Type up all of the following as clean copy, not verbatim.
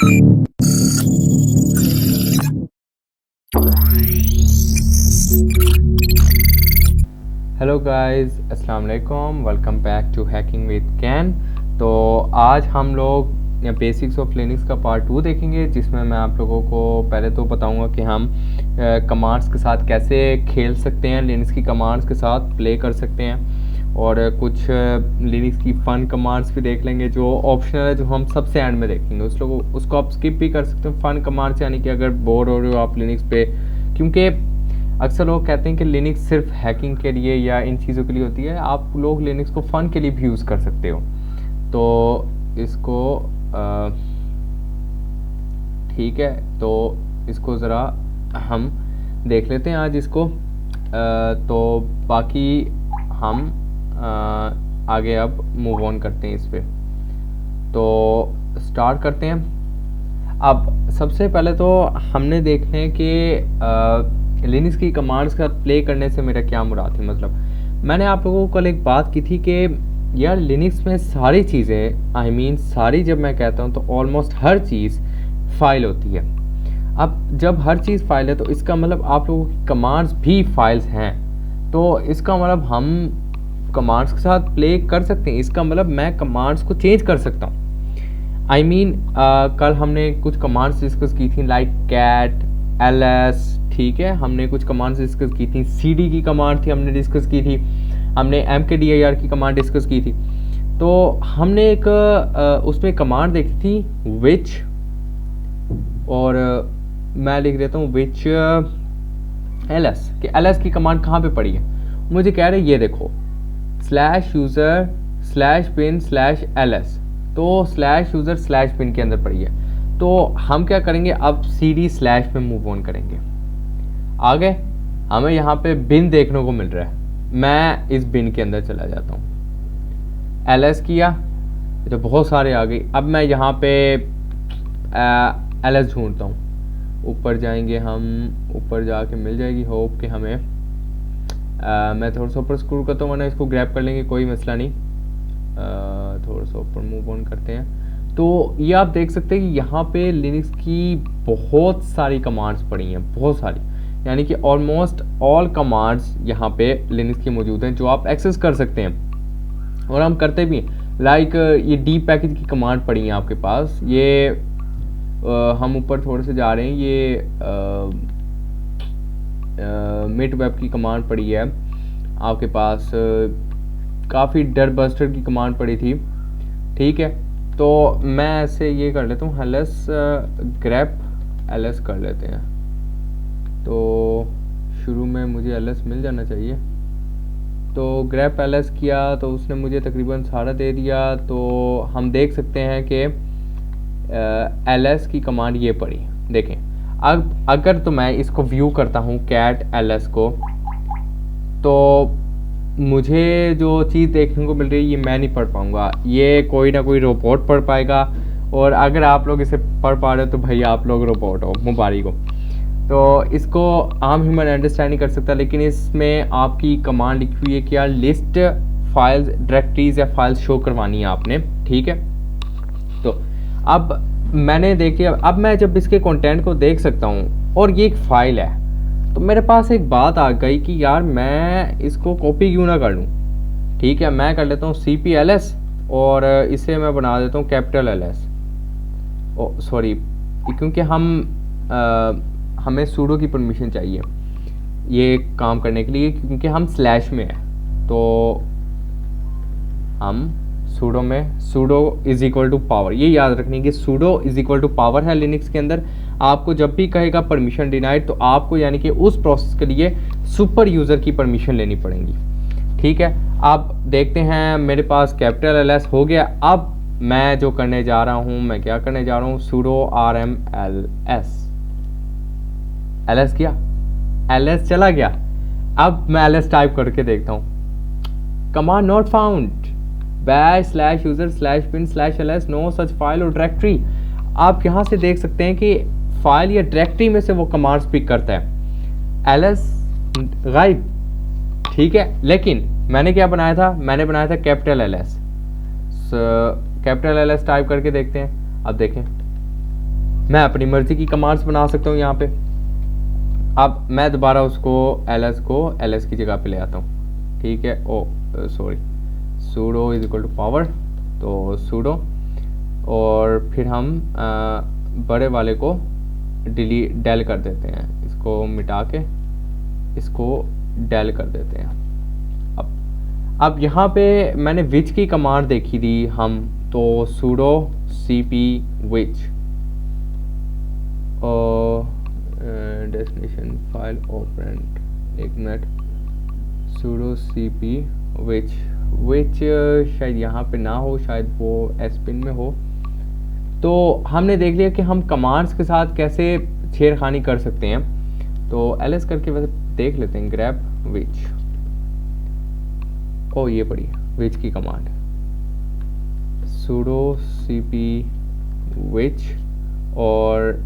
Hello guys, अस्सलाम वालेकुम। Welcome back to hacking with Kan. तो आज हम लोग बेसिक्स ऑफ लिनक्स का पार्ट 2 देखेंगे, जिसमें मैं आप लोगों को पहले तो बताऊंगा कि हम कमांड्स के साथ कैसे खेल सकते हैं, लिनक्स की कमांड्स के साथ प्ले कर सकते हैं, और कुछ लिनक्स की फ़न कमांड्स भी देख लेंगे जो ऑप्शनल है, जो हम सबसे एंड में देखेंगे। उसको आप स्किप भी कर सकते हो। फ़न कमांड्स यानी कि अगर बोर हो रहे हो आप लिनक्स पे, क्योंकि अक्सर लोग कहते हैं कि लिनक्स सिर्फ हैकिंग के लिए या इन चीज़ों के लिए होती है। आप लोग लिनक्स को फ़न के लिए भी यूज़ कर सकते हो। तो इसको ठीक है, तो इसको ज़रा हम देख लेते हैं आज इसको। तो बाकी हम आगे अब मूव ऑन करते हैं इस पर। तो स्टार्ट करते हैं। अब सबसे पहले तो हमने देखना है कि लिनक्स की कमांड्स का प्ले करने से मेरा क्या मुराद है। मतलब मैंने आप लोगों को कल एक बात की थी कि यार लिनक्स में सारी चीज़ें, आई मीन सारी, जब मैं कहता हूँ तो ऑलमोस्ट हर चीज़ फाइल होती है। अब जब हर चीज़ फाइल है तो इसका मतलब आप लोगों की कमांड्स भी फाइल्स हैं। तो इसका मतलब हम कमांड्स के साथ प्ले कर सकते हैं। इसका मतलब मैं कमांड्स को चेंज कर सकता हूँ। आई मीन कल हमने कुछ कमांड्स डिस्कस की थी, लाइक कैट, ls, ठीक है। हमने कुछ कमांड्स डिस्कस की थी, cd की कमांड थी हमने डिस्कस की थी, हमने mkdir की कमांड डिस्कस की थी। तो हमने एक उसमें कमांड देखी थी which, और मैं लिख देता हूँ which ls, कि ls की कमांड कहाँ पे पड़ी है। मुझे कह रहे ये देखो /user/bin/ls, तो /user/bin के अंदर पड़ी है। तो हम क्या करेंगे, अब cd/ में मूव ऑन करेंगे। आ गए, हमें यहाँ पे बिन देखने को मिल रहा है। मैं इस बिन के अंदर चला जाता हूँ, ls किया तो बहुत सारे आ गई। अब मैं यहाँ पे ls ढूंढता हूँ। ऊपर जाएंगे हम, ऊपर जाके मिल जाएगी होप कि हमें। मैं थोड़ा सा ऊपर स्क्रॉल करता हूँ, वरना इसको ग्रैब कर लेंगे, कोई मसला नहीं। थोड़ा सा ऊपर मूव ऑन करते हैं। तो ये आप देख सकते हैं कि यहाँ पे लिनक्स की बहुत सारी कमांड्स पड़ी हैं, बहुत सारी, यानी कि ऑलमोस्ट ऑल कमांड्स यहाँ पे लिनक्स की मौजूद हैं जो आप एक्सेस कर सकते हैं, और हम करते भी हैं। लाइक ये डी पैकेज की कमांड पड़ी है आपके पास। ये हम ऊपर थोड़े से जा रहे हैं, ये मिट वेब की कमांड पड़ी है आपके पास। काफ़ी डर बस्टर की कमांड पड़ी थी, ठीक है। तो मैं ऐसे ये कर लेता हूँ, ls grep ls कर लेते हैं। तो शुरू में मुझे ls मिल जाना चाहिए। तो grep ls किया तो उसने मुझे तकरीबन सारा दे दिया। तो हम देख सकते हैं कि ls की कमांड ये पड़ी, देखें। अब अगर तो मैं इसको व्यू करता हूँ कैट ls को, तो मुझे जो चीज़ देखने को मिल रही है ये मैं नहीं पढ़ पाऊँगा, ये कोई ना कोई रोबोट पढ़ पाएगा। और अगर आप लोग इसे पढ़ पा रहे हो तो भाई आप लोग रोबोट हो, मुबारक हो। तो इसको आम ह्यूमन अंडरस्टैंड नहीं कर सकता, लेकिन इसमें आपकी कमांड लिखी हुई है कि यार लिस्ट फाइल्स, डायरेक्टरीज या फाइल्स शो करवानी है आपने, ठीक है। तो अब मैंने देखिए, अब मैं जब इसके कंटेंट को देख सकता हूँ और ये एक फ़ाइल है, तो मेरे पास एक बात आ गई कि यार मैं इसको कॉपी क्यों ना कर लूँ। ठीक है, मैं कर लेता हूँ cpls, और इसे मैं बना देता हूँ कैपिटल ls। ओ सॉरी, क्योंकि हमें सूडो की परमिशन चाहिए ये काम करने के लिए, क्योंकि हम स्लैश में है। तो हम सूडो में, sudo is equal to power, ये याद रखनी है कि sudo is equal to power है लिनक्स के अंदर। आपको जब भी कहेगा परमिशन डिनाइड, तो आपको यानी कि उस प्रोसेस के लिए सुपर यूज़र की परमिशन लेनी पड़ेगी, ठीक है। अब देखते हैं, मेरे पास कैपिटल ls हो गया। अब मैं जो करने जा रहा हूँ, मैं क्या करने जा रहा हूँ, सूडो rm ls किया, ls चला गया। अब मैं ls टाइप करके देखता हूँ, command not found, /user/bin/ls, no such file और डायरेक्टरी। आप यहाँ से देख सकते हैं कि फाइल या डायरेक्टरी में से वो कमांड्स पिक करता है। ls गायब, ठीक है। लेकिन मैंने क्या बनाया था, मैंने बनाया था capital ls। Capital ls type करके देखते हैं। अब देखें मैं अपनी मर्जी की कमांड्स बना सकता हूँ यहाँ पे। अब मैं दोबारा उसको ls की जगह पे ले आता हूँ, ठीक है। Oh sorry, sudo is equal to power, तो sudo, और फिर हम बड़े वाले को डेल कर देते हैं, इसको मिटा के इसको डेल कर देते हैं। अब यहाँ पे मैंने विच की कमांड देखी थी हम, तो sudo cp which और डेस्टिनेशन फाइल ऑपरेंट, एक मिनट, sudo cp which शायद यहाँ पे ना हो, शायद वो एसपिन में हो। तो हमने देख लिया कि हम कमांड्स के साथ कैसे छेड़खानी कर सकते हैं। तो ls करके वैसे देख लेते हैं, grab which, ओ ये पड़ी which की कमांड, sudo cp which, और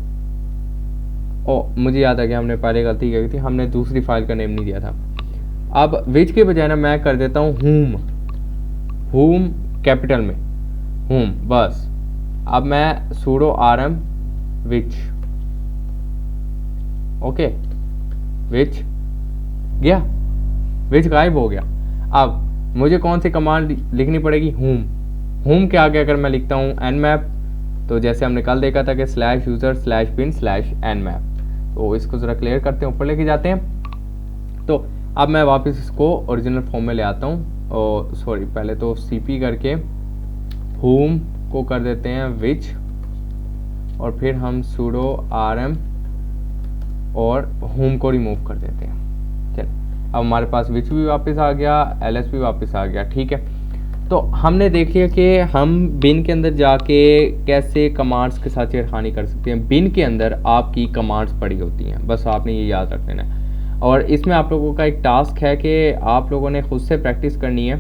ओ मुझे याद आ गया, हमने पहले गलती की थी, हमने दूसरी फाइल का नेम नहीं दिया था। अब which के बजाय ना मैं कर देता हूँ whom कैपिटल में, whom बस। अब मैं sudo rm which, okay, which गया, which गायब हो गया। अब मुझे कौन सी कमांड लिखनी पड़ेगी, whom के आगे अगर मैं लिखता हूँ nmap, तो जैसे हमने कल देखा था कि /user/bin/nmap, तो इसको ज़रा क्लियर करते हैं, ऊपर लेके जाते हैं। तो अब मैं वापस इसको ओरिजिनल फॉर्म में ले आता हूँ, और सॉरी पहले तो cp करके whom को कर देते हैं which, और फिर हम sudo rm और whom को रिमूव कर देते हैं। चल अब हमारे पास which भी वापस आ गया, ls भी वापस आ गया, ठीक है। तो हमने देख लिया कि हम बिन के अंदर जाके कैसे कमांड्स के साथ छेड़खानी कर सकते हैं। बिन के अंदर आपकी कमांड्स पड़ी होती हैं, बस आपने ये याद रख लेना है। और इसमें आप लोगों का एक टास्क है कि आप लोगों ने खुद से प्रैक्टिस करनी है।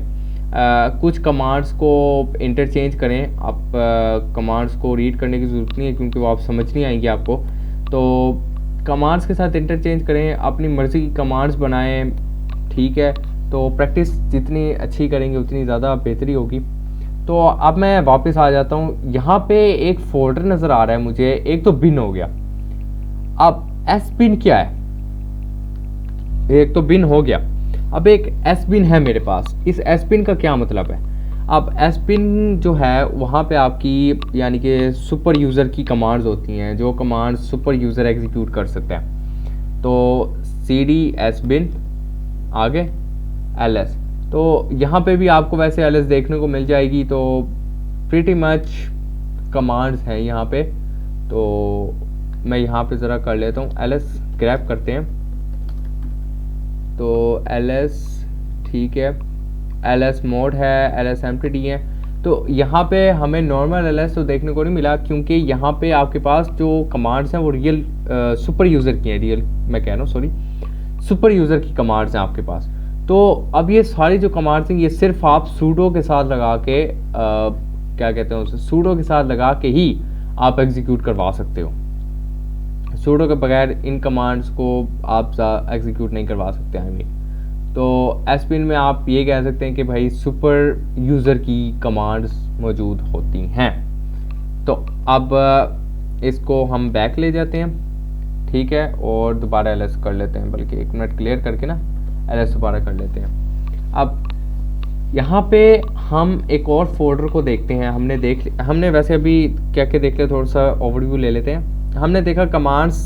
कुछ कमांड्स को इंटरचेंज करें, आप कमांड्स को रीड करने की ज़रूरत नहीं है क्योंकि वो आप समझ नहीं आएंगी आपको। तो कमांड्स के साथ इंटरचेंज करें, अपनी मर्ज़ी की कमांड्स बनाएं, ठीक है। तो प्रैक्टिस जितनी अच्छी करेंगे उतनी ज़्यादा बेहतरी होगी। तो अब मैं वापस आ जाता हूँ, यहाँ पे एक फोल्डर नज़र आ रहा है मुझे, एक तो बिन हो गया। अब एस बिन क्या है, एक तो बिन हो गया, अब एक एस बिन है मेरे पास। इस एस बिन का क्या मतलब है, अब एस बिन जो है वहाँ पे आपकी यानी कि सुपर यूज़र की कमांड्स होती हैं, जो कमांड्स सुपर यूज़र एग्जीक्यूट कर सकते हैं। तो cd एस बिन आगे ls, तो यहाँ पे भी आपको वैसे ls देखने को मिल जाएगी। तो प्रीटी मच कमांड्स हैं यहाँ पे। तो मैं यहाँ पे ज़रा कर लेता हूँ, ls ग्रैब करते हैं, तो ls ठीक है, ls मोड है, ls एम्प्टी है। तो यहाँ पे हमें नॉर्मल ls तो देखने को नहीं मिला क्योंकि यहाँ पे आपके पास जो कमांड्स हैं वो रियल सुपर यूज़र की हैं, रियल मैं कह रहा हूँ सॉरी, सुपर यूज़र की कमांड्स हैं आपके पास। तो अब ये सारी जो कमांड्स हैं ये सिर्फ आप सूडो के साथ लगा के क्या कहते हैं उसे, सूडो के साथ लगा के ही आप एग्जीक्यूट करवा सकते हो। सूडो के बगैर इन कमांड्स को आप एग्जीक्यूट नहीं करवा सकते आई मीन। तो एसपिन में आप ये कह सकते हैं कि भाई सुपर यूज़र की कमांड्स मौजूद होती हैं। तो अब इसको हम बैक ले जाते हैं, ठीक है, और दोबारा ls कर लेते हैं, बल्कि एक मिनट क्लियर करके ना ls दोबारा कर लेते हैं। अब यहाँ पे हम एक और फोल्डर को देखते हैं। हमने वैसे अभी क्या क्या देख लिया, थोड़ा सा ओवरव्यू ले लेते हैं। हमने देखा कमांड्स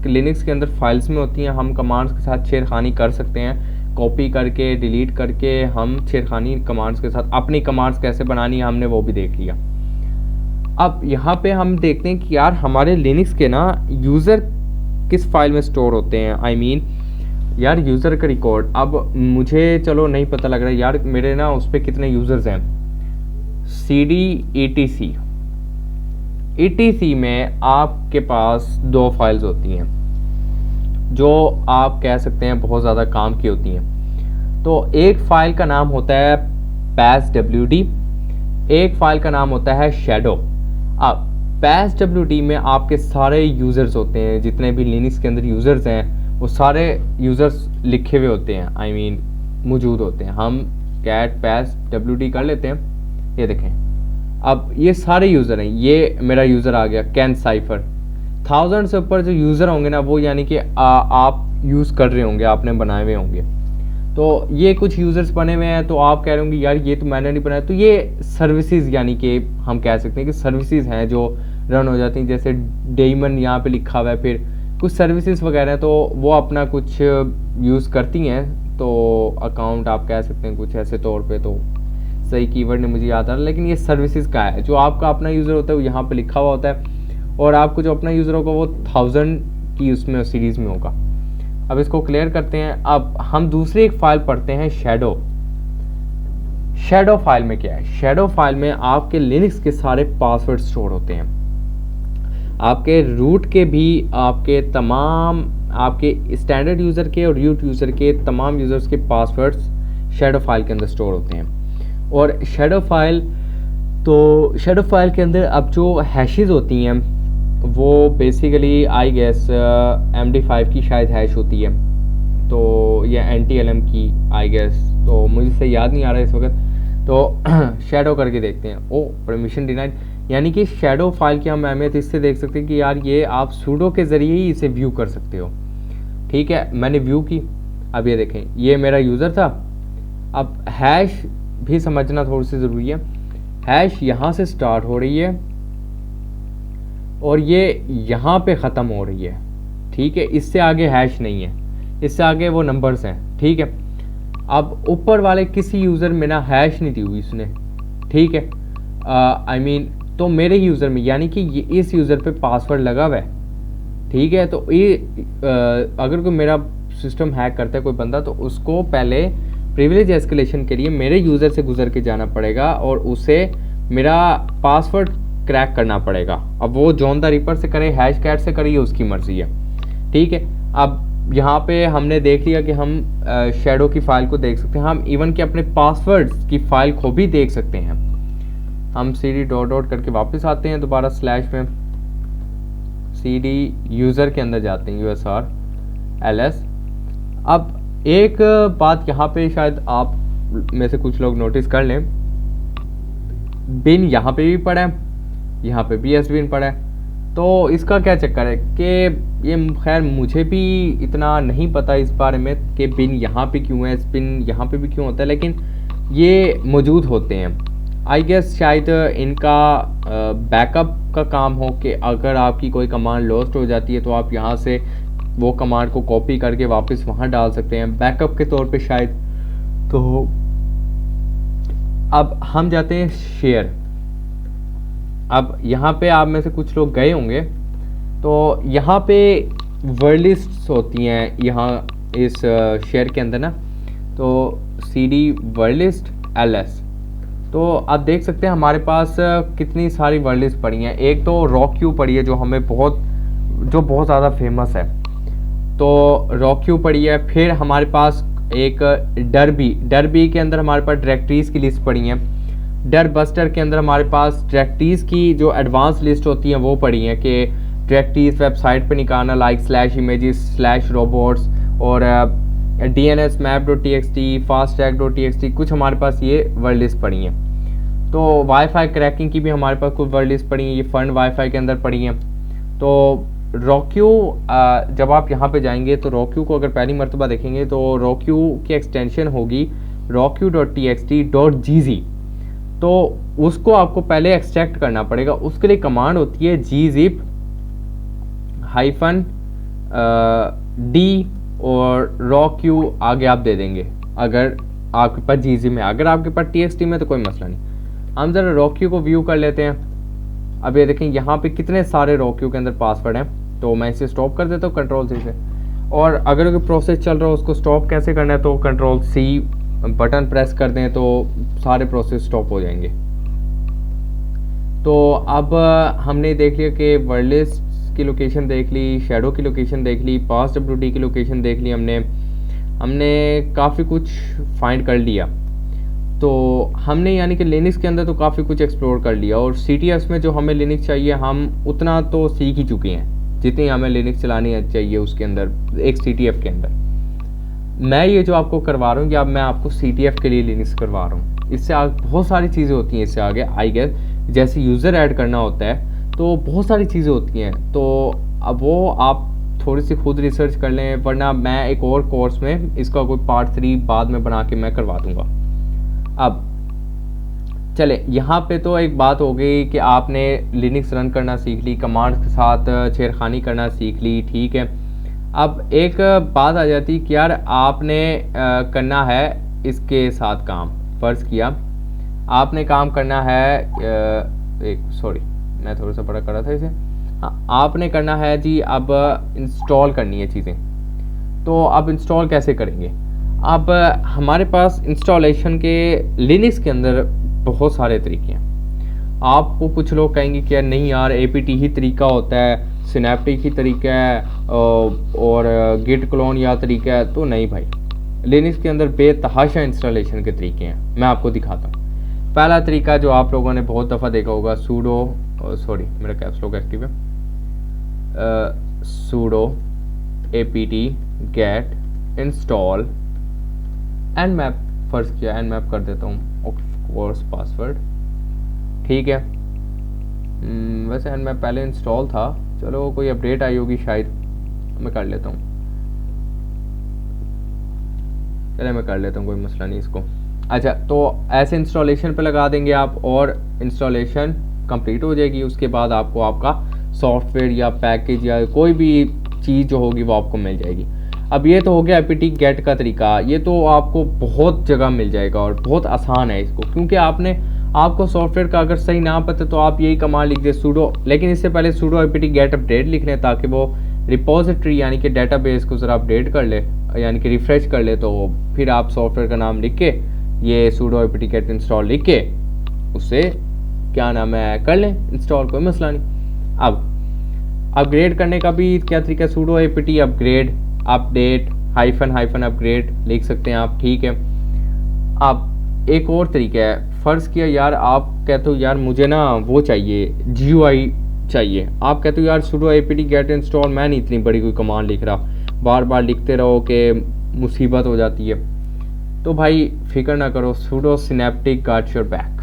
लिनक्स के अंदर फाइल्स में होती हैं, हम कमांड्स के साथ छेड़खानी कर सकते हैं, कॉपी करके डिलीट करके हम छेड़खानी कमांड्स के साथ अपनी कमांड्स कैसे बनानी है हमने वो भी देख लिया। अब यहाँ पे हम देखते हैं कि यार हमारे लिनक्स के ना यूज़र किस फाइल में स्टोर होते हैं, आई मीन यार यूज़र का रिकॉर्ड। अब मुझे चलो नहीं पता लग रहा है यार मेरे ना उस पर कितने यूज़र्स हैं। cd etc में आपके पास 2 फाइल्स होती हैं जो आप कह सकते हैं बहुत ज़्यादा काम की होती हैं। तो एक फ़ाइल का नाम होता है passwd, एक फ़ाइल का नाम होता है shadow। अब passwd में आपके सारे यूज़र्स होते हैं, जितने भी लिनक्स के अंदर यूज़र्स हैं वो सारे यूज़र्स लिखे हुए होते हैं, आई मीन मौजूद होते हैं। हम कैट passwd कर लेते हैं, ये देखें अब ये सारे यूज़र हैं। ये मेरा यूज़र आ गया कैन साइफर, 1000 से ऊपर जो यूज़र होंगे ना, वो यानी कि आप यूज़ कर रहे होंगे, आपने बनाए हुए होंगे। तो ये कुछ यूज़र्स बने हुए हैं, तो आप कह रहे होंगे यार ये तो मैंने नहीं बनाया। तो ये सर्विसेज यानी कि हम कह सकते हैं कि सर्विसेज हैं जो रन हो जाती हैं, जैसे डेमन यहाँ पे लिखा हुआ है, फिर कुछ सर्विसेज वगैरह हैं, तो वो अपना कुछ यूज़ करती हैं। तो अकाउंट आप कह सकते हैं कुछ ऐसे तौर पे, तो सही कीवर्ड नहीं मुझे याद आ रहा, लेकिन ये सर्विसेज का है। जो आपका अपना यूज़र होता है वो यहाँ पे लिखा हुआ होता है, और आपको जो अपना यूज़र होगा वो 1000 की उसमें सीरीज़ में होगा। अब इसको क्लियर करते हैं। अब हम दूसरी एक फाइल पढ़ते हैं, शैडो। शैडो फाइल में क्या है? शैडो फाइल में आपके लिनक्स के सारे पासवर्ड स्टोर होते हैं, आपके रूट के भी, आपके तमाम, आपके स्टैंडर्ड यूज़र के और रूट यूज़र के तमाम यूज़र्स के पासवर्ड्स शैडो फाइल के अंदर स्टोर होते हैं। और शैडो फाइल, तो शैडो फाइल के अंदर अब जो हैशेस होती हैं वो बेसिकली आई गेस MD5 की शायद हैश होती है, तो या NTLM की आई गेस, तो मुझे से याद नहीं आ रहा इस वक्त। तो शैडो करके देखते हैं। ओ परमिशन डिनाइड, यानी कि शैडो फाइल की हम अहमियत इससे देख सकते हैं कि यार ये आप सूडो के ज़रिए ही इसे व्यू कर सकते हो। ठीक है, मैंने व्यू की। अब ये देखें, ये मेरा यूज़र था। अब हैश भी समझना थोड़ी सी ज़रूरी है। हैश यहाँ से स्टार्ट हो रही है और ये यहाँ पे ख़त्म हो रही है। ठीक है, इससे आगे हैश नहीं है, इससे आगे वो नंबर्स हैं। ठीक है, अब ऊपर वाले किसी यूज़र में ना हैश नहीं दी हुई इसने। ठीक है, आई मीन तो मेरे यूज़र में, यानी कि ये इस यूज़र पे पासवर्ड लगा हुआ है। ठीक है, तो ये अगर कोई मेरा सिस्टम हैक करता है कोई बंदा, तो उसको पहले प्रिविलेज एस्केलेशन के लिए मेरे यूज़र से गुजर के जाना पड़ेगा और उसे मेरा पासवर्ड क्रैक करना पड़ेगा। अब वो जॉन द रिपर से करे, हैश कैट से करे, ये उसकी मर्ज़ी है। ठीक है, अब यहाँ पे हमने देख लिया कि हम शैडो की फ़ाइल को देख सकते हैं, हम इवन कि अपने पासवर्ड्स की फ़ाइल को भी देख सकते हैं। हम cd डॉट करके वापस आते हैं दोबारा स्लैश में, cd यूज़र के अंदर जाते हैं usr ls। अब एक बात यहाँ पे शायद आप में से कुछ लोग नोटिस कर लें, बिन यहाँ पे भी पड़ा है, यहाँ पे भी बिन पड़ा है। तो इसका क्या चक्कर है कि ये खैर मुझे भी इतना नहीं पता इस बारे में कि बिन यहाँ पे क्यों है, बिन यहाँ पे भी क्यों होता है, लेकिन ये मौजूद होते हैं। आई गेस शायद इनका बैकअप का काम हो कि अगर आपकी कोई कमांड लॉस्ट हो जाती है तो आप यहाँ से वो कमांड को कॉपी करके वापस वहाँ डाल सकते हैं बैकअप के तौर पे शायद। तो अब हम जाते हैं शेयर। अब यहाँ पे आप में से कुछ लोग गए होंगे, तो यहाँ पे वर्ड लिस्ट्स होती हैं यहाँ इस शेयर के अंदर ना, तो cd वर्ड लिस्ट ls। तो आप देख सकते हैं हमारे पास कितनी सारी वर्ड लिस्ट पड़ी हैं। एक तो रॉक्यू पड़ी है जो हमें बहुत ज़्यादा फेमस है, तो रॉक्यू पड़ी है। फिर हमारे पास एक डरबी के अंदर हमारे पास डायरेक्टरीज़ की लिस्ट पड़ी हैं। डर बस्टर के अंदर हमारे पास डायरेक्टरीज़ की जो एडवांस लिस्ट होती हैं वो पड़ी हैं कि डायरेक्टरीज़ वेबसाइट पे निकालना, लाइक /images /robots और DNS map.txt fasttrack.txt, कुछ हमारे पास ये वर्ड लिस्ट पड़ी हैं। तो वाईफाई क्रैकिंग की भी हमारे पास कुछ वर्ड लिस्ट पड़ी हैं, ये फंड वाईफाई के अंदर पड़ी हैं। तो रॉक्यू, जब आप यहाँ पे जाएंगे तो रॉक्यू को अगर पहली मरतबा देखेंगे तो रॉक्यू की एक्सटेंशन होगी rockyou.txt.gz। तो उसको आपको पहले एक्सट्रैक्ट करना पड़ेगा। उसके लिए कमांड होती है gzip -d और rockyou आगे आप दे देंगे अगर आपके पास gzip में। अगर आपके पास txt में तो कोई मसला नहीं। हम ज़रा रॉक्यू को व्यू कर लेते हैं। अब ये देखें यहाँ पे कितने सारे रॉक्यू के अंदर पासवर्ड हैं। तो मैं इसे स्टॉप कर देता हूँ Ctrl+C से, और अगर कोई प्रोसेस चल रहा हो उसको स्टॉप कैसे करना है, तो Ctrl+C बटन प्रेस कर दें तो सारे प्रोसेस स्टॉप हो जाएंगे। तो अब हमने देख लिया कि वर्ड लिस्ट की लोकेशन देख ली, शैडो की लोकेशन देख ली, passwd की लोकेशन देख ली, हमने काफ़ी कुछ फाइंड कर लिया। तो हमने यानी कि लिनक्स के अंदर तो काफ़ी कुछ एक्सप्लोर कर लिया, और CTS में जो हमें लिनक्स चाहिए हम उतना तो सीख ही चुके हैं जितनी हमें लिनक्स चलानी चाहिए उसके अंदर एक CTF के अंदर। मैं ये जो आपको करवा रहा हूँ कि अब मैं आपको CTF के लिए लिनक्स करवा रहा हूँ। इससे आगे बहुत सारी चीज़ें होती हैं, इससे आगे आई गेस जैसे यूज़र ऐड करना होता है तो बहुत सारी चीज़ें होती हैं। तो अब वो आप थोड़ी सी खुद रिसर्च कर लें, वरना मैं एक और कोर्स में इसका कोई पार्ट 3 बाद में बना के मैं करवा दूंगा। अब चले, यहाँ पे तो एक बात हो गई कि आपने लिनक्स रन करना सीख ली, कमांड्स के साथ छेड़खानी करना सीख ली, ठीक है। अब एक बात आ जाती कि यार आपने करना है इसके साथ काम। फ़र्ज़ किया आपने काम करना है सॉरी मैं थोड़ा सा बड़ा कर रहा था इसे। हाँ, आपने करना है जी, अब इंस्टॉल करनी है चीज़ें। तो अब इंस्टॉल कैसे करेंगे? अब हमारे पास इंस्टॉलेशन के लिनक्स के अंदर बहुत सारे तरीके हैं। आपको कुछ लोग कहेंगे कि यार नहीं यार APT ही तरीका होता है, सिनेप्टिक ही तरीका है और गिट क्लोन या तरीका है। तो नहीं भाई, लिनक्स के अंदर बेतहाशा इंस्टॉलेशन के तरीके हैं। मैं आपको दिखाता हूँ। पहला तरीका जो आप लोगों ने बहुत दफ़ा देखा होगा, सूडो सॉरी मेरा कैप्स लॉक एक्टिव है, pseudo apt get install nmap। फ़र्ज़ किया nmap कर देता हूँ, ऑफ कोर्स पासवर्ड, ठीक है। वैसे nmap पहले इंस्टॉल था, चलो कोई अपडेट आई होगी शायद, मैं कर लेता हूँ। चले मैं कर लेता हूँ, कोई मसला नहीं इसको। अच्छा, तो ऐसे इंस्टॉलेशन पे लगा देंगे आप और इंस्टॉलेशन कंप्लीट हो जाएगी। उसके बाद आपको आपका सॉफ्टवेयर या पैकेज या कोई भी चीज़ जो होगी वो आपको मिल जाएगी। अब ये तो हो गया apt get का तरीका, ये तो आपको बहुत जगह मिल जाएगा और बहुत आसान है इसको, क्योंकि आपको सॉफ्टवेयर का अगर सही ना पता तो आप यही कमांड लिख दे सूडो, लेकिन इससे पहले सूडो apt get अपडेट लिख लें ताकि वो रिपोजिटरी यानी कि डेटाबेस को ज़रा अपडेट कर ले, यानी कि रिफ़्रेश कर ले। तो फिर आप सॉफ्टवेयर का नाम लिख के ये सूडो apt get इंस्टॉल लिख के उससे क्या नाम है कर लें इंस्टॉल, कोई मसला नहीं। अब अपग्रेड करने का भी क्या तरीका, pseudo apt upgrade update hyphen upgrade लिख सकते हैं आप, ठीक है। अब एक और तरीका है, फ़र्ज़ किया यार आप कहते हो यार मुझे ना वो चाहिए GUI चाहिए, आप कहते हो यार सूडो apt get इंस्टॉल, मैं नहीं इतनी बड़ी कोई कमांड लिख रहा, बार बार लिखते रहो कि मुसीबत हो जाती है। तो भाई फिक्र ना करो, pseudo synaptic got your back.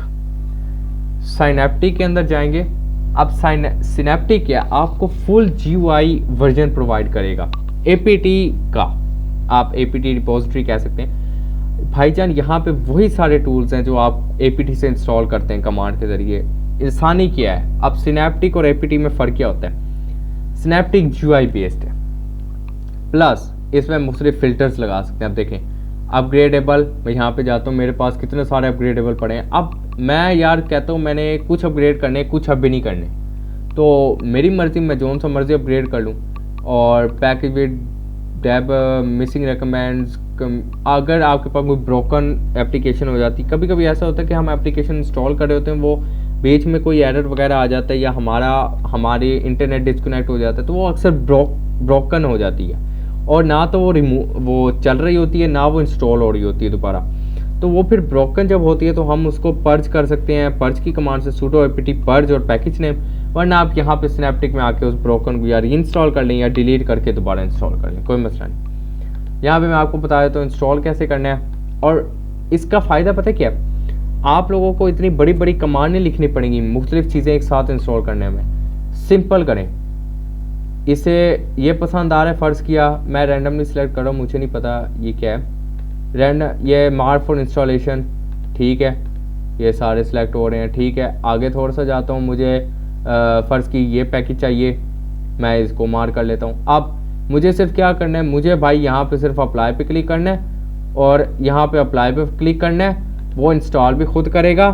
Synaptic के अंदर जाएंगे। अब सिनेप्टिक क्या आपको फुल GUI वर्जन प्रोवाइड करेगा APT का, आप APT रिपोजिटरी कह सकते हैं भाईजान। यहाँ पे वही सारे टूल्स हैं जो आप APT से इंस्टॉल करते हैं कमांड के ज़रिए। इंसानी क्या है, अब सिनेप्टिक और APT में फ़र्क क्या होता है? सिनेप्टिक GUI बेस्ड है, प्लस इसमें मुख्तलिफ फ़िल्टर्स लगा सकते हैं। अब देखें अपग्रेडेबल, मैं यहाँ पे जाता हूँ, मेरे पास कितने सारे अपग्रेडेबल पड़े हैं। अब मैं यार कहता हूँ मैंने कुछ अपग्रेड करने, कुछ अब भी नहीं करने, तो मेरी मर्ज़ी, मैं जो सा मर्ज़ी अपग्रेड कर लूँ। और पैकेज विद डेब मिसिंग रेकमेंड्स, अगर आपके पास कोई ब्रोकन एप्लीकेशन हो जाती, कभी कभी ऐसा होता है कि हम एप्लीकेशन इंस्टॉल कर रहे होते हैं, वो बीच में कोई एरर वगैरह आ जाता है या हमारे इंटरनेट डिस्कनेक्ट हो जाता है, तो वो अक्सर ब्रोकन हो जाती है और ना तो वो चल रही होती है, ना वो इंस्टॉल हो रही होती है दोबारा। तो वो फिर ब्रोकन जब होती है तो हम उसको पर्ज कर सकते हैं, पर्ज की कमांड से सूडो apt पर्ज और पैकेज नेम, वरना आप यहाँ पे सिनेप्टिक में आके उस ब्रोकन को या रीइंस्टॉल कर लें या डिलीट करके दोबारा इंस्टॉल कर लें, कोई मसला नहीं। यहाँ पे मैं आपको बता देता हूँ इंस्टॉल कैसे करना है। और इसका फ़ायदा पता है क्या है, आप लोगों को इतनी बड़ी बड़ी कमांड नहीं लिखनी पड़ेंगी मुख्तलिफ चीज़ें एक साथ इंस्टॉल करने में। सिंपल करें, इसे ये पसंद आ रहा है, फ़र्ज़ किया मैं रैंडमली सिलेक्ट कर रहा हूँ, मुझे नहीं पता ये क्या है, ये मार्क फॉर इंस्टॉलेशन, ठीक है, ये सारे सिलेक्ट हो रहे हैं, ठीक है। आगे थोड़ा सा जाता हूँ, मुझे फ़र्ज़ की ये पैकेज चाहिए, मैं इसको मार्क कर लेता हूँ। अब मुझे सिर्फ क्या करना है, मुझे भाई यहाँ पे सिर्फ अप्लाई पे क्लिक करना है और यहाँ पे अप्लाई पे क्लिक करना है, वो इंस्टॉल भी खुद करेगा,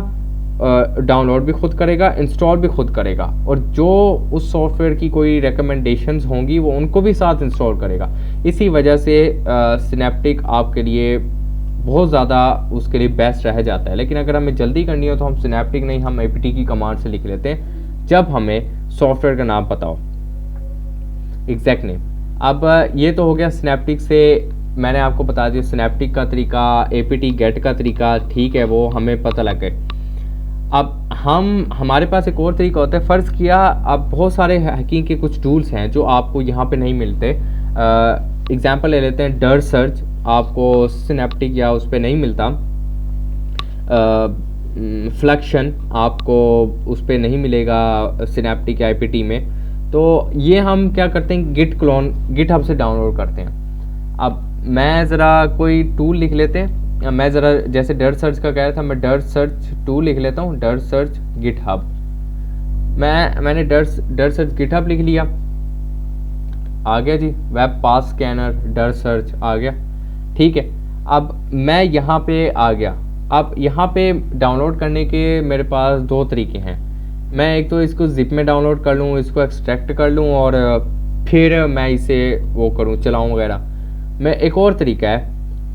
डाउनलोड भी खुद करेगा, इंस्टॉल भी खुद करेगा, और जो उस सॉफ्टवेयर की कोई रिकमेंडेशंस होंगी वो उनको भी साथ इंस्टॉल करेगा। इसी वजह से सिनेप्टिक आपके लिए बहुत ज़्यादा उसके लिए बेस्ट रह जाता है। लेकिन अगर हमें जल्दी करनी हो तो हम सिनेप्टिक नहीं, हम APT की कमांड से लिख लेते हैं जब हमें सॉफ्टवेयर का नाम पता हो, एग्जैक्ट नेम। अब ये तो हो गया सिनेप्टिक से, मैंने आपको बता दिया सिनेप्टिक का तरीका, APT गेट का तरीका, ठीक है, वो हमें पता लग गए। अब हमारे पास एक और तरीका होता है, फ़र्ज़ किया अब बहुत सारे हैकिंग के कुछ टूल्स हैं जो आपको यहाँ पे नहीं मिलते। एग्जांपल ले लेते हैं, डर सर्च आपको सिनेप्टिक या उस पर नहीं मिलता, फ्लक्शन आपको उस पर नहीं मिलेगा सिनेप्टिक या APT में। तो ये हम क्या करते हैं, गिट क्लोन गिटहब से डाउनलोड करते हैं। अब मैं ज़रा कोई टूल लिख लेते हैं, मैं ज़रा जैसे डर सर्च का कह रहा था, मैं डर सर्च टूल लिख लेता हूँ, डर सर्च गिटहब। मैंने डर सर्च गिटहब लिख लिया, आ गया जी, वेब पास स्कैनर डर सर्च आ गया। ठीक है, अब मैं यहाँ पे आ गया। अब यहाँ पे डाउनलोड करने के मेरे पास दो तरीके हैं। मैं एक तो इसको जिप में डाउनलोड कर लूँ, इसको एक्सट्रैक्ट कर लूँ और फिर मैं इसे वो करूँ, चलाऊँ वगैरह। मैं एक और तरीका है,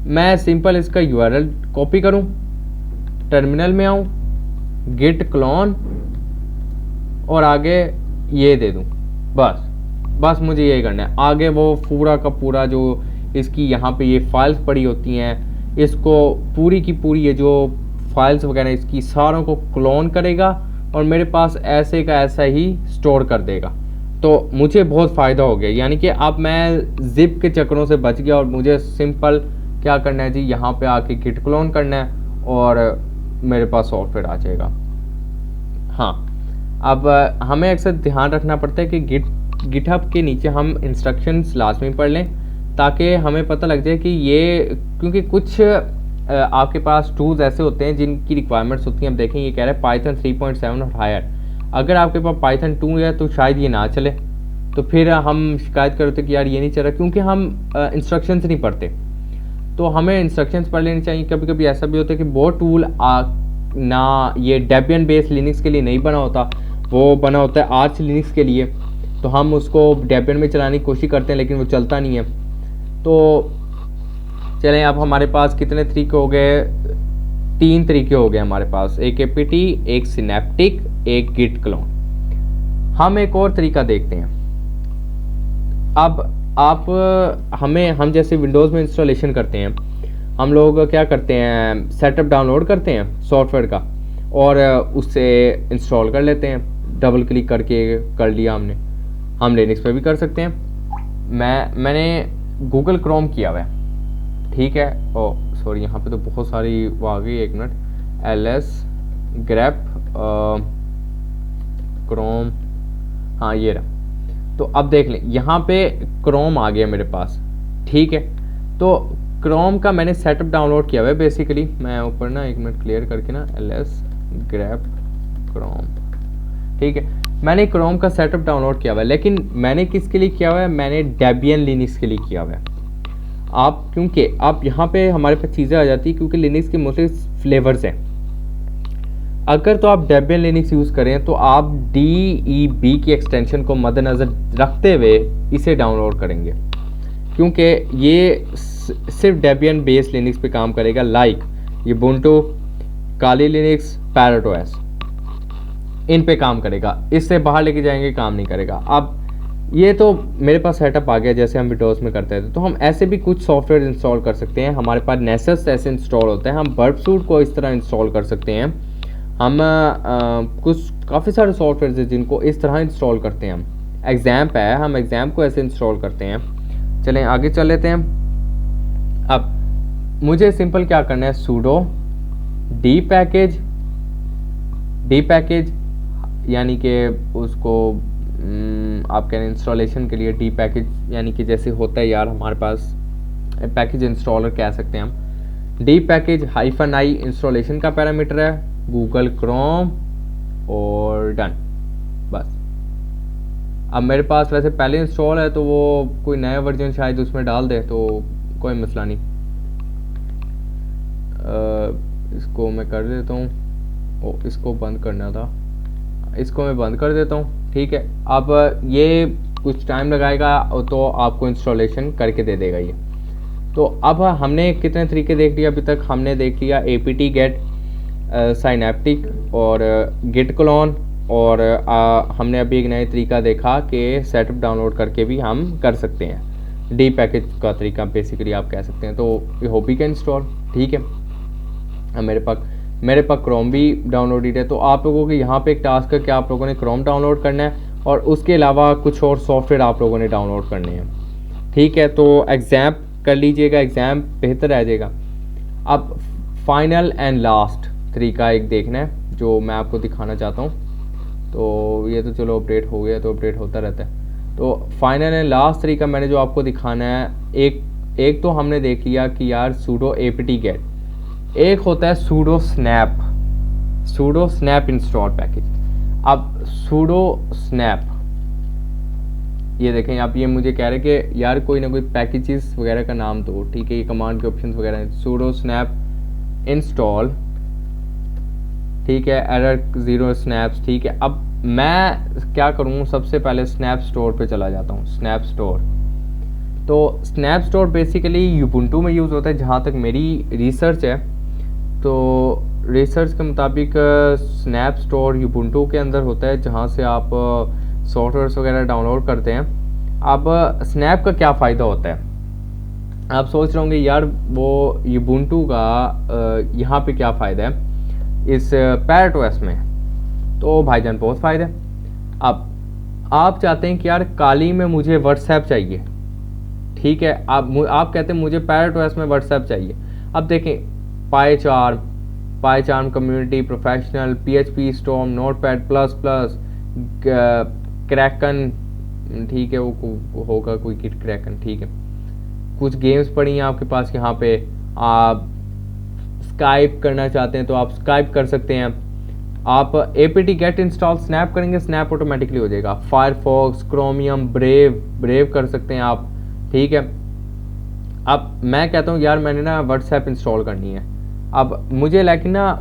मैं सिंपल इसका यूआरएल कॉपी करूँ, टर्मिनल में आऊँ, गिट क्लोन और आगे ये दे दूँ, बस मुझे यही करना है। आगे वो पूरा का पूरा जो इसकी यहाँ पे ये फाइल्स पड़ी होती हैं, इसको पूरी की पूरी ये जो फाइल्स वगैरह इसकी सारों को क्लोन करेगा और मेरे पास ऐसे का ऐसा ही स्टोर कर देगा। तो मुझे बहुत फ़ायदा हो गया, यानी कि अब मैं जिप के चक्करों से बच गया और मुझे सिंपल क्या करना है जी, यहाँ पे आके गिट क्लोन करना है और मेरे पास सॉफ्टवेयर आ जाएगा। हाँ, अब हमें अक्सर ध्यान रखना पड़ता है कि गिटहब के नीचे हम इंस्ट्रक्शंस लाजमी पढ़ लें, ताकि हमें पता लग जाए कि ये, क्योंकि कुछ आपके पास टूल्स ऐसे होते हैं जिनकी रिक्वायरमेंट्स होती हैं। अब देखें, ये कह रहा है पाइथन 3.7 और हायर। अगर आपके पास पाइथन 2 है तो शायद ये ना चले, तो फिर हम शिकायत करते कि यार ये नहीं चल रहा, क्योंकि हम इंस्ट्रक्शंस नहीं पढ़ते। तो हमें इंस्ट्रक्शंस पढ़ लेनी चाहिए। कभी कभी ऐसा भी होता है कि वो टूल ना ये डेबियन बेस्ड लिनक्स के लिए नहीं बना होता, वो बना होता है आर्च लिनक्स के लिए। तो हम उसको डेबियन में चलाने की कोशिश करते हैं लेकिन वो चलता नहीं है। तो चलें, अब हमारे पास कितने तरीके हो गए, 3 तरीके हो गए हमारे पास, एक एपीटी, एक सिनेप्टिक, एक गिट क्लोन। हम एक और तरीका देखते हैं। अब हम जैसे विंडोज़ में इंस्टॉलेशन करते हैं, हम लोग क्या करते हैं, सेटअप डाउनलोड करते हैं सॉफ्टवेयर का और उससे इंस्टॉल कर लेते हैं, डबल क्लिक करके कर लिया हमने। हम लिनक्स पे भी कर सकते हैं। मैंने गूगल क्रोम किया हुआ है, ठीक है। ओ सॉरी, यहाँ पे तो बहुत सारी वो आ गई, एक मिनट, ls grep क्रोम, हाँ ये रहा। तो अब देख लें, यहाँ पे क्रोम आ गया मेरे पास, ठीक है। तो क्रोम का मैंने सेटअप डाउनलोड किया हुआ है बेसिकली। मैं ऊपर ना एक मिनट क्लियर करके ना, ls grep क्रोम, ठीक है। मैंने क्रोम का सेटअप डाउनलोड किया हुआ है, लेकिन मैंने किसके लिए किया हुआ है, मैंने डेबियन लिनक्स के लिए किया हुआ है। आप क्योंकि आप यहाँ पे हमारे पास चीज़ें आ जाती है, क्योंकि लिनक्स के मोस्टली फ्लेवर्स हैं। अगर तो आप डेबियन लिनक्स यूज़ करें तो आप DEB की एक्सटेंशन को मद्देनज़र रखते हुए इसे डाउनलोड करेंगे, क्योंकि ये सिर्फ डेबियन बेस्ड लिनक्स पे काम करेगा, लाइक ये बुंटू, काली लिनक्स, पैरेट ओएस, इन पे काम करेगा। इससे बाहर लेके जाएंगे काम नहीं करेगा। अब ये तो मेरे पास सेटअप आ गया जैसे हम विंडोज़ में करते थे। तो हम ऐसे भी कुछ सॉफ्टवेयर इंस्टॉल कर सकते हैं। हमारे पास नेसेस ऐसे इंस्टॉल होता है, हम बर्ड सूट को इस तरह इंस्टॉल कर सकते हैं। हम कुछ काफ़ी सारे सॉफ्टवेयर हैं जिनको इस तरह इंस्टॉल करते हैं हम। एग्जाम्प है, हम एग्जाम्प को ऐसे इंस्टॉल करते हैं। चलें आगे चल लेते हैं। अब मुझे सिंपल क्या करना है, सूडो डी पैकेज यानी कि उसको आप कह रहे हैं इंस्टॉलेशन के लिए डी पैकेज, यानी कि जैसे होता है यार हमारे पास पैकेज इंस्टॉलर कह सकते हैं हम। डी पैकेज -i इंस्टॉलेशन का पैरामीटर है, गूगल क्रोम और डन, बस। अब मेरे पास वैसे पहले इंस्टॉल है तो वो कोई नया वर्जन शायद उसमें डाल दे, तो कोई मसला नहीं। इसको मैं कर देता हूँ, इसको बंद करना था, इसको मैं बंद कर देता हूँ, ठीक है। अब ये कुछ टाइम लगाएगा तो आपको इंस्टॉलेशन करके दे देगा ये। तो अब हमने कितने तरीके देख लिया अभी तक, हमने देख लिया apt get, सिनेप्टिक और गिट क्लोन, और हमने अभी एक नया तरीका देखा कि सेटअप डाउनलोड करके भी हम कर सकते हैं, डी पैकेज का तरीका बेसिकली आप कह सकते हैं। तो ये होपी का इंस्टॉल, ठीक है। मेरे पास क्रोम भी डाउनलोडेड है। तो आप लोगों के यहाँ पे एक टास्क है कि आप लोगों ने क्रोम डाउनलोड करना है और उसके अलावा कुछ और सॉफ्टवेयर आप लोगों ने डाउनलोड करने हैं, ठीक है। तो एग्जाम कर लीजिएगा, एग्ज़ाम बेहतर रह जाएगा। अब फाइनल एंड लास्ट तरीका एक देखना है जो मैं आपको दिखाना चाहता हूँ। तो ये तो चलो अपडेट हो गया, तो अपडेट होता रहता है। तो फाइनल एंड लास्ट तरीका मैंने जो आपको दिखाना है, एक तो हमने देख लिया कि यार सूडो apt get, एक होता है सूडो स्नैप इंस्टॉल पैकेज। अब सूडो स्नैप, ये देखें आप, ये मुझे कह रहे कि यार कोई ना कोई पैकेजेस वगैरह का नाम दो, ठीक है, ये कमांड के ऑप्शंस वगैरह हैं। सूडो स्नैप इंस्टॉल, ठीक है, एरर 0 स्नैप्स, ठीक है। अब मैं क्या करूँ, सबसे पहले स्नैप स्टोर पे चला जाता हूँ। स्नैप स्टोर, तो स्नैप स्टोर बेसिकली यूबुंटू में यूज़ होता है जहाँ तक मेरी रिसर्च है। तो रिसर्च के मुताबिक स्नैप स्टोर यूबुंटू के अंदर होता है, जहाँ से आप सॉफ्टवेयर्स वगैरह डाउनलोड करते हैं। अब स्नैप का क्या फ़ायदा होता है, आप सोच रहे होंगे यार वो यूबुंटू का यहाँ पे क्या फ़ायदा है इस पैरेटोएस में। तो भाईजान बहुत फ़ायदा है। अब आप चाहते हैं कि यार काली में मुझे व्हाट्सएप चाहिए, ठीक है, आप कहते हैं मुझे पैरेटोएस में व्हाट्सएप चाहिए। अब देखें, पाईचार्म community professional, PHP storm, notepad plus plus, Kraken, ठीक है, वो होगा कोई किट क्रैकन, ठीक है। कुछ गेम्स पड़ी हैं आपके पास यहाँ पे। आप स्काइप करना चाहते हैं तो आप स्काइप कर सकते हैं। आप apt get इंस्टॉल स्नैप करेंगे, स्नैप ऑटोमेटिकली हो जाएगा। फायरफॉक्स, क्रोमियम, ब्रेव कर सकते हैं आप, ठीक है। अब मैं कहता हूँ यार मैंने ना व्हाट्सएप इंस्टॉल करनी है, अब मुझे लेकिन ना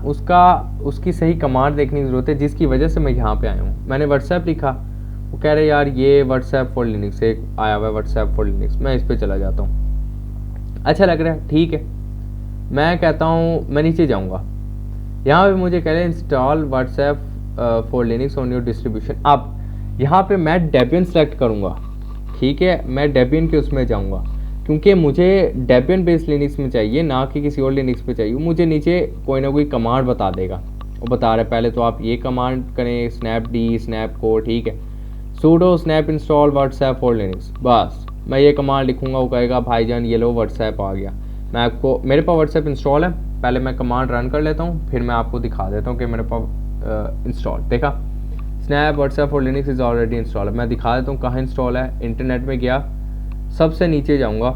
उसकी सही कमांड देखने की ज़रूरत है, जिसकी वजह से मैं यहाँ पे आया हूँ। मैंने व्हाट्सएप लिखा, वो कह रहे यार ये व्हाट्सएप फॉर लिनक्स एक आया हुआ है, व्हाट्सएप फॉर लिनक्स। मैं इस पर चला जाता हूँ, अच्छा लग रहा है, ठीक है। मैं कहता हूँ मैं नीचे जाऊँगा, यहाँ पे मुझे कह रहे हैं install WhatsApp for Linux on your distribution. अब यहाँ पे मैं डेबियन सेलेक्ट करूँगा, ठीक है, मैं डेबियन के उसमें जाऊँगा, क्योंकि मुझे डेबियन बेस्ड लिनक्स में चाहिए, ना कि किसी और लिनक्स पे चाहिए। मुझे नीचे कोई ना कोई कमांड बता देगा, वो बता रहा है पहले तो आप ये कमांड करें, स्नैपडी, स्नैपको, ठीक है, pseudo snap install WhatsApp for Linux. बस मैं ये कमांड लिखूँगा, वो कहेगा भाईजान ये लो व्हाट्सएप आ गया। मैं आपको, मेरे पास व्हाट्सएप इंस्टॉल है, पहले मैं कमांड रन कर लेता हूँ, फिर मैं आपको दिखा देता हूँ कि मेरे पास इंस्टॉल, देखा snap WhatsApp for Linux is already install है। मैं दिखा देता हूँ कहाँ इंस्टॉल है। इंटरनेट में गया, सबसे नीचे जाऊँगा,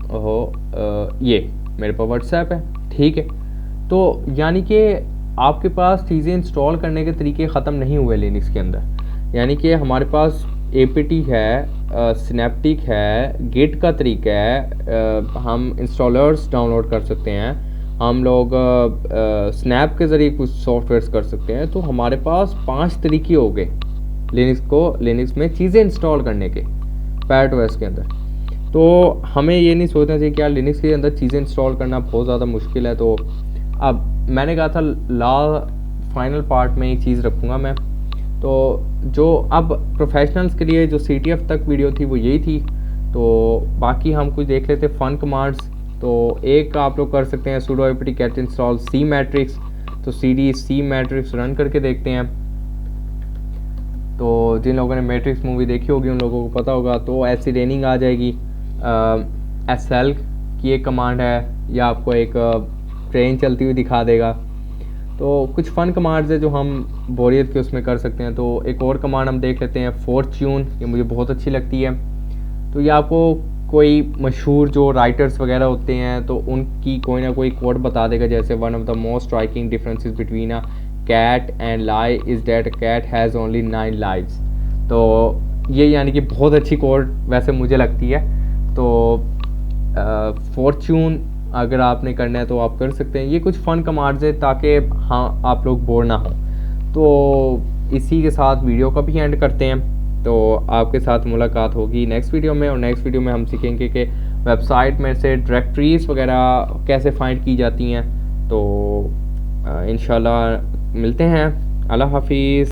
ओहो ये मेरे पास व्हाट्सएप है, ठीक है। तो यानी कि आपके पास चीज़ें इंस्टॉल करने के तरीके ख़त्म नहीं हुए लिनक्स के अंदर, यानी कि हमारे पास apt है, सिनेप्टिक है, गिट का तरीका है, हम इंस्टॉलर्स डाउनलोड कर सकते हैं, हम लोग स्नैप के ज़रिए कुछ सॉफ्टवेयर्स कर सकते हैं। तो हमारे पास 5 तरीके हो गए लिनक्स में चीज़ें इंस्टॉल करने के पैरेटोएस के अंदर। तो हमें ये नहीं सोचना चाहिए कि यार लिनक्स के अंदर चीज़ें इंस्टॉल करना बहुत ज़्यादा मुश्किल है। तो अब मैंने कहा था फाइनल पार्ट में एक चीज़ रखूँगा मैं, तो जो अब प्रोफेशनल्स के लिए जो CTF तक वीडियो थी वो यही थी। तो बाकी हम कुछ देख लेते फन कमांड्स। तो एक आप लोग कर सकते हैं sudo apt get install cmatrix, तो CD cmatrix रन करके देखते हैं। तो जिन लोगों ने मैट्रिक्स मूवी देखी होगी उन लोगों को पता होगा। तो ऐसी रेनिंग आ जाएगी। SL की एक कमांड है, या आपको एक ट्रेन चलती हुई दिखा देगा। तो कुछ फ़न कमांड्स है जो हम बोरियत के उसमें कर सकते हैं। तो एक और कमांड हम देख लेते हैं फॉर्च्यून, ये मुझे बहुत अच्छी लगती है। तो ये आपको कोई मशहूर जो राइटर्स वगैरह होते हैं तो उनकी कोई ना कोई कोड बता देगा, जैसे one of the most striking differences between a cat and lie is that a cat has only 9 lives. तो ये यानी कि बहुत अच्छी कोड वैसे मुझे लगती है। तो फॉर्च्यून अगर आपने करना है तो आप कर सकते हैं। ये कुछ फ़न कमांड्स है ताकि हाँ आप लोग बोर ना हो। तो इसी के साथ वीडियो का भी एंड करते हैं। तो आपके साथ मुलाकात होगी नेक्स्ट वीडियो में, और नेक्स्ट वीडियो में हम सीखेंगे कि वेबसाइट में से डायरेक्टरीज वगैरह कैसे फाइंड की जाती हैं। तो इंशाल्लाह मिलते हैं। अल्लाह हाफिज़।